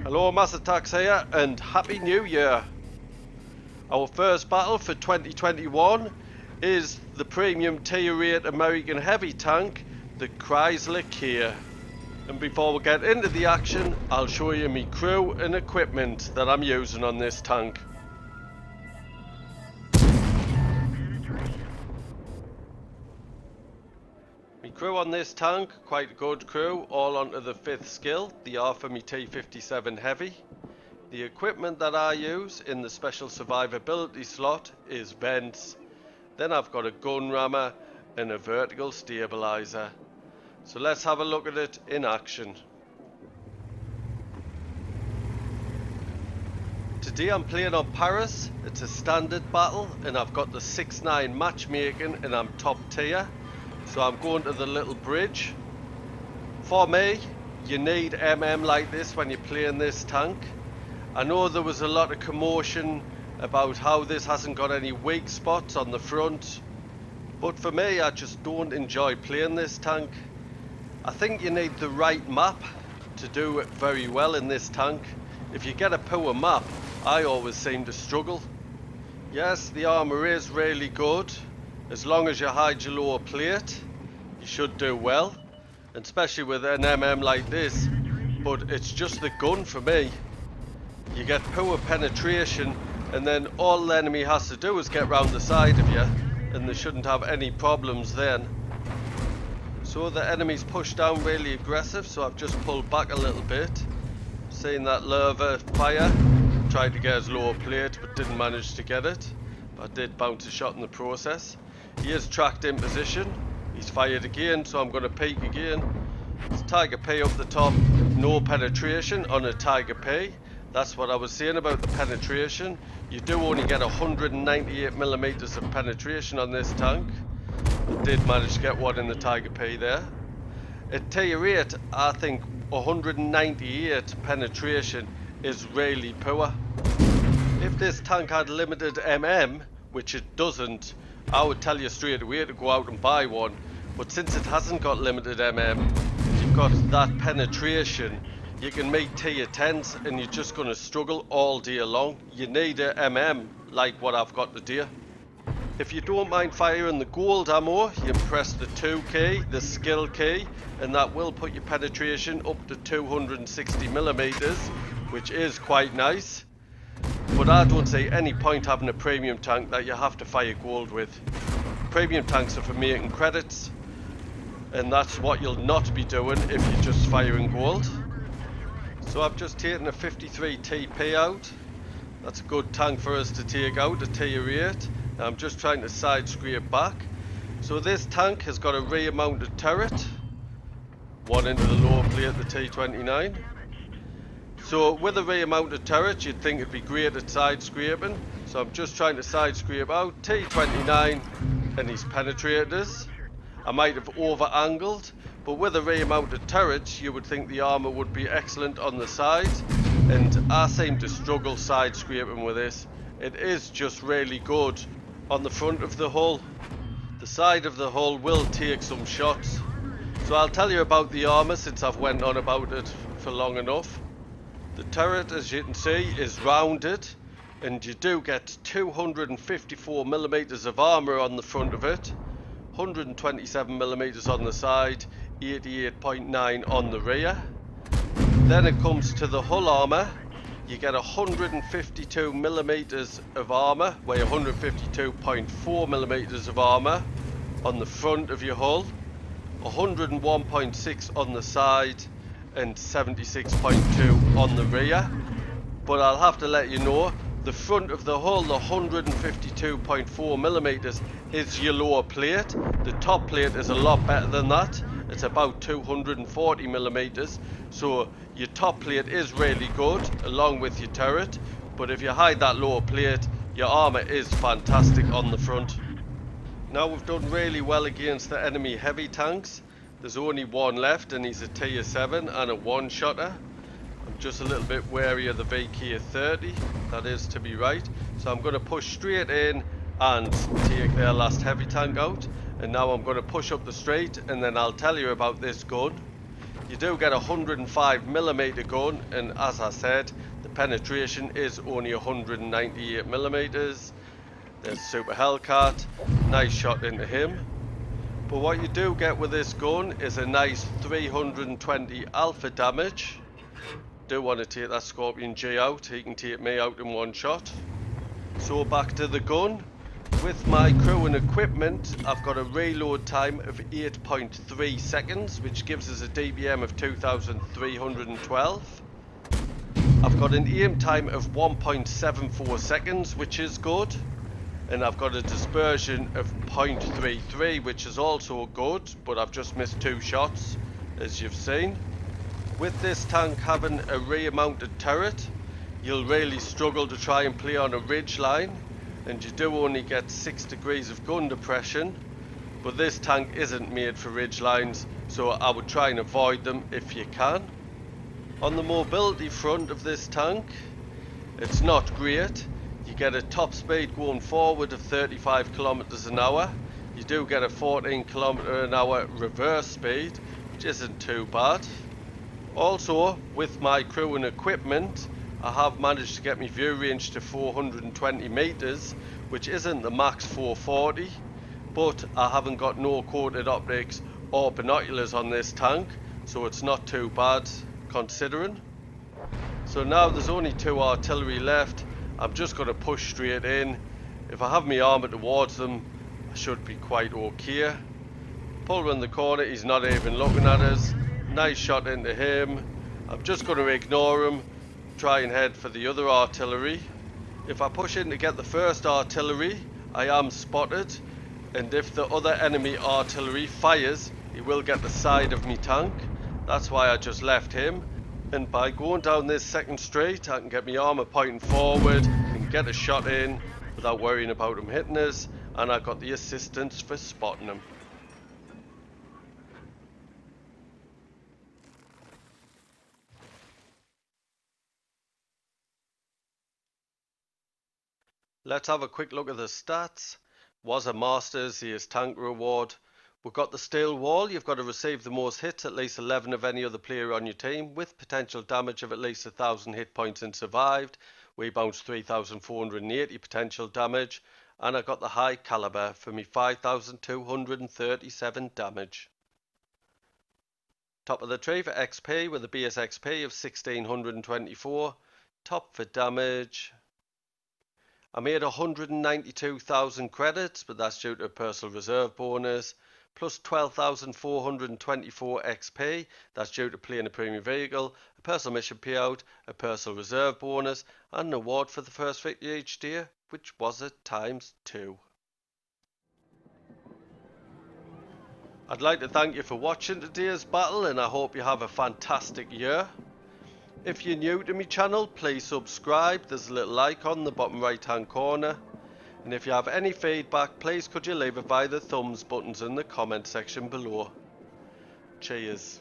Hello, Mass Attacks here, and Happy New Year! Our first battle for 2021 is the premium tier 8 American heavy tank, the Chrysler K. And before we get into the action, I'll show you my crew and equipment that I'm using on this tank. My crew on this tank, quite a good crew, all onto the 5th skill, the R for my T57 Heavy. The equipment that I use in the special survivability slot is vents. Then I've got a gun rammer and a vertical stabilizer. So let's have a look at it in action. Today I'm playing on Paris. It's a standard battle and I've got the 6-9 matchmaking and I'm top tier. So I'm going to the little bridge. For me, you need MM like this when you're playing this tank. I know there was a lot of commotion about how this hasn't got any weak spots on the front, but for me I just don't enjoy playing this tank. I think you need the right map to do it very well in this tank. If you get a poor map, I always seem to struggle. Yes, the armour is really good. As long as you hide your lower plate, you should do well, and especially with an MM like this, but it's just the gun for me. You get poor penetration and then all the enemy has to do is get round the side of you and they shouldn't have any problems then. So the enemy's pushed down really aggressive, so I've just pulled back a little bit. Seeing that lava fire, tried to get his lower plate but didn't manage to get it. I did bounce a shot in the process. He is tracked in position, he's fired again, so I'm going to peek again. It's Tiger P up the top, no penetration on a Tiger P. That's what I was saying about the penetration. You do only get 198mm of penetration on this tank. I did manage to get one in the Tiger P there. At tier 8, I think 198 penetration is really poor. If this tank had limited MM, which it doesn't, I would tell you straight away to go out and buy one. But since it hasn't got limited MM, if you've got that penetration, you can make tier 10s and you're just going to struggle all day long. You need a MM like what I've got today. If you don't mind firing the gold ammo, you can press the 2 key, the skill key, and that will put your penetration up to 260mm, which is quite nice. But I don't see any point having a premium tank that you have to fire gold with. Premium tanks are for making credits, and that's what you'll not be doing if you're just firing gold. So I've just taken a 53 TP out. That's a good tank for us to take out, a tier 8. Now I'm just trying to side scrape back. So this tank has got a rear mounted turret. One into the lower plate, the T29. So with a rear mounted turret, you'd think it'd be great at side scraping. So I'm just trying to side scrape out T29 and he's penetrated us. I might have over angled, but with a rear mounted turret you would think the armour would be excellent on the side, and I seem to struggle side scraping with this. It is just really good on the front of the hull. The side of the hull will take some shots. So I'll tell you about the armour since I've went on about it for long enough. The turret, as you can see, is rounded and you do get 254mm of armour on the front of it. 127mm on the side, 88.9 on the rear. Then it comes to the hull armour. You get 152mm of armour, where 152.4mm of armour on the front of your hull, 101.6 on the side, and 76.2 on the rear. But I'll have to let you know, the front of the hull, the 152.4mm is your lower plate. The top plate is a lot better than that. It's about 240mm. So your top plate is really good along with your turret. But if you hide that lower plate, your armour is fantastic on the front. Now we've done really well against the enemy heavy tanks. There's only one left and he's a tier 7 and a one-shotter. I'm just a little bit wary of the VK30, that is to be right. So I'm going to push straight in and take their last heavy tank out. And now I'm going to push up the street and then I'll tell you about this gun. You do get a 105mm gun, and as I said, the penetration is only 198mm. There's Super Hellcat, nice shot into him. But what you do get with this gun is a nice 320 alpha damage. Do want to take that Scorpion G out, he can take me out in one shot. So back to the gun. With my crew and equipment, I've got a reload time of 8.3 seconds, which gives us a DPM of 2312. I've got an aim time of 1.74 seconds, which is good. And I've got a dispersion of 0.33, which is also good, but I've just missed 2 shots, as you've seen. With this tank having a rear-mounted turret, you'll really struggle to try and play on a ridge line, and you do only get 6 degrees of gun depression, but this tank isn't made for ridge lines, so I would try and avoid them if you can. On the mobility front of this tank, it's not great. You get a top speed going forward of 35 kilometers an hour. You do get a 14 kilometer an hour reverse speed, which isn't too bad. Also, with my crew and equipment, I have managed to get my view range to 420 meters, which isn't the max 440, but I haven't got no coated optics or binoculars on this tank, so it's not too bad considering. So now there's only 2 artillery left. I'm just going to push straight in. If I have my armour towards them, I should be quite okay. Pull around the corner, he's not even looking at us. Nice shot into him. I'm just going to ignore him, try and head for the other artillery. If I push in to get the first artillery, I am spotted, and if the other enemy artillery fires, he will get the side of me tank. That's why I just left him. And by going down this second straight, I can get my armour pointing forward and get a shot in without worrying about him hitting us, and I got the assistance for spotting him. Let's have a quick look at the stats. Was a Masters, here's tank reward. We've got the steel wall. You've got to receive the most hits, at least 11 of any other player on your team, with potential damage of at least 1,000 hit points and survived. We bounced 3,480 potential damage, and I got the high caliber for me 5,237 damage. Top of the tree for XP with a base XP of 1,624. Top for damage. I made 192,000 credits, but that's due to a personal reserve bonus, plus 12,424 XP, that's due to playing a premium vehicle, a personal mission payout, a personal reserve bonus, and an award for the first victory each day, which was at ×2. I'd like to thank you for watching today's battle, and I hope you have a fantastic year. If you're new to my channel, please subscribe. There's a little icon in the bottom right hand corner. And if you have any feedback, please could you leave it via the thumbs buttons in the comment section below. Cheers.